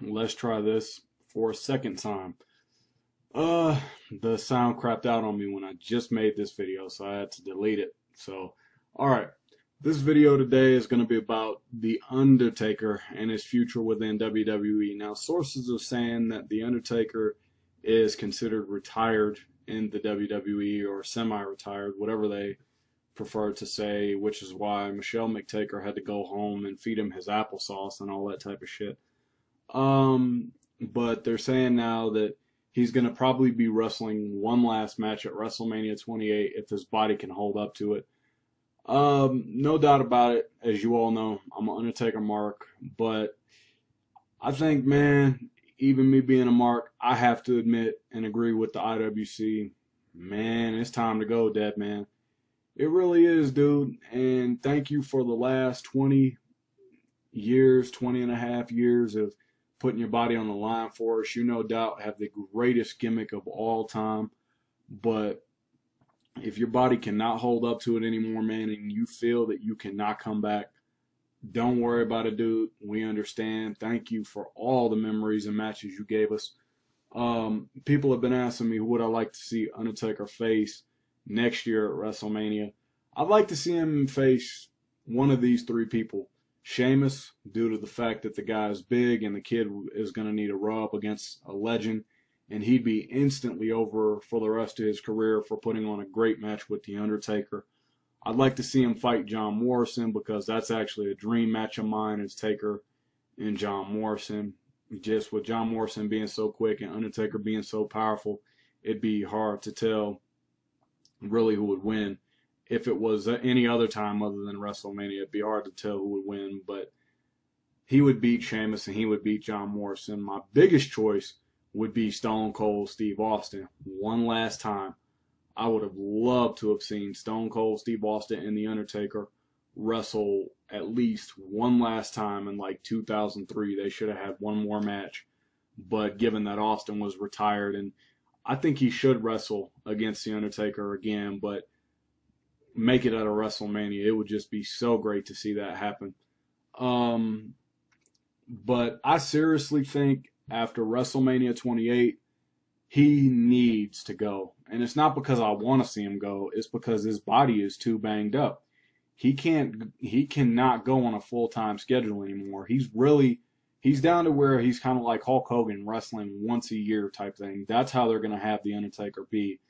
Let's try this for a second time. The sound crapped out on me when I just made this video, so I had to delete it. So, alright. This video today is going to be about The Undertaker and his future within WWE. Now, sources are saying that The Undertaker is considered retired in the WWE or semi-retired, whatever they prefer to say, which is why Michelle McTaker had to go home and feed him his applesauce and all that type of shit. But they're saying now that he's going to probably be wrestling one last match at WrestleMania 28 if his body can hold up to it. No doubt about it. As you all know, I'm an Undertaker mark, but I think, man, even me being a mark, I have to admit and agree with the IWC. Man, it's time to go, dead man. It really is, dude. And thank you for the last 20 years, 20 and a half years of putting your body on the line for us. You no doubt have the greatest gimmick of all time. But if your body cannot hold up to it anymore, man, and you feel that you cannot come back, don't worry about it, dude. We understand. Thank you for all the memories and matches you gave us. People have been asking me who would I like to see Undertaker face next year at WrestleMania. I'd like to see him face one of these three people. Sheamus, due to the fact that the guy is big and the kid is going to need a rub against a legend, and he'd be instantly over for the rest of his career for putting on a great match with The Undertaker. I'd like to see him fight John Morrison because that's actually a dream match of mine, is Taker and John Morrison. Just with John Morrison being so quick and Undertaker being so powerful, it'd be hard to tell really who would win. If it was any other time other than WrestleMania, it'd be hard to tell who would win, but he would beat Sheamus and he would beat John Morrison. My biggest choice would be Stone Cold Steve Austin. One last time. I would have loved to have seen Stone Cold Steve Austin and The Undertaker wrestle at least one last time in like 2003. They should have had one more match. But given that Austin was retired, and I think he should wrestle against The Undertaker again, but make it at a WrestleMania. It would just be so great to see that happen. But I seriously think after WrestleMania 28, he needs to go. And it's not because I want to see him go. It's because his body is too banged up. He cannot go on a full-time schedule anymore. He's down to where he's kind of like Hulk Hogan, wrestling once a year type thing. That's how they're going to have The Undertaker be.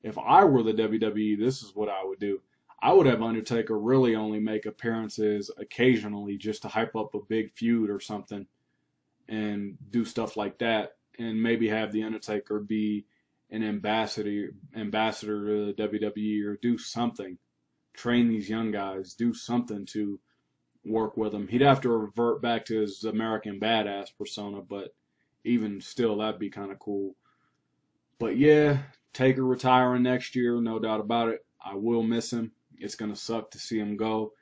If I were the WWE, this is what I would do. I would have Undertaker really only make appearances occasionally just to hype up a big feud or something and do stuff like that, and maybe have The Undertaker be an ambassador to the WWE, or do something. Train these young guys, do something to work with him. He'd have to revert back to his American Badass persona, but even still, that'd be kind of cool. But yeah, Taker retiring next year, no doubt about it. I will miss him. It's going to suck to see him go.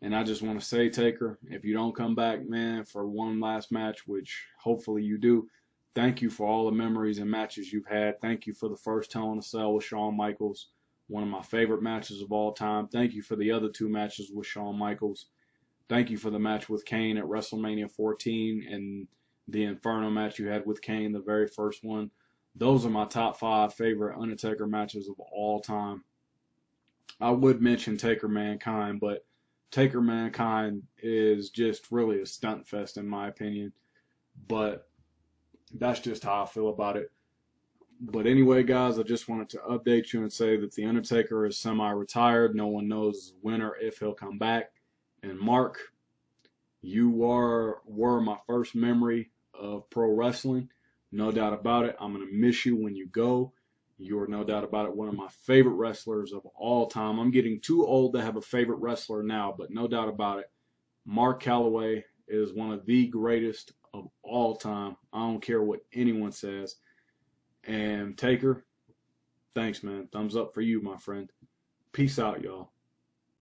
And I just want to say, Taker, if you don't come back, man, for one last match, which hopefully you do, thank you for all the memories and matches you've had. Thank you for the first Hell in a Cell with Shawn Michaels, one of my favorite matches of all time. Thank you for the other two matches with Shawn Michaels. Thank you for the match with Kane at WrestleMania 14 and the Inferno match you had with Kane, the very first one. Those are my top 5 favorite Undertaker matches of all time. I would mention Taker Mankind, but Taker Mankind is just really a stunt fest in my opinion. But that's just how I feel about it. But anyway, guys, I just wanted to update you and say that The Undertaker is semi-retired. No one knows when or if he'll come back. And Mark, you were my first memory of pro wrestling. No doubt about it. I'm going to miss you when you go. You're no doubt about it one of my favorite wrestlers of all time. I'm getting too old to have a favorite wrestler now, but no doubt about it. Mark Calloway is one of the greatest of all time. I don't care what anyone says. And Taker, thanks, man. Thumbs up for you, my friend. Peace out, y'all.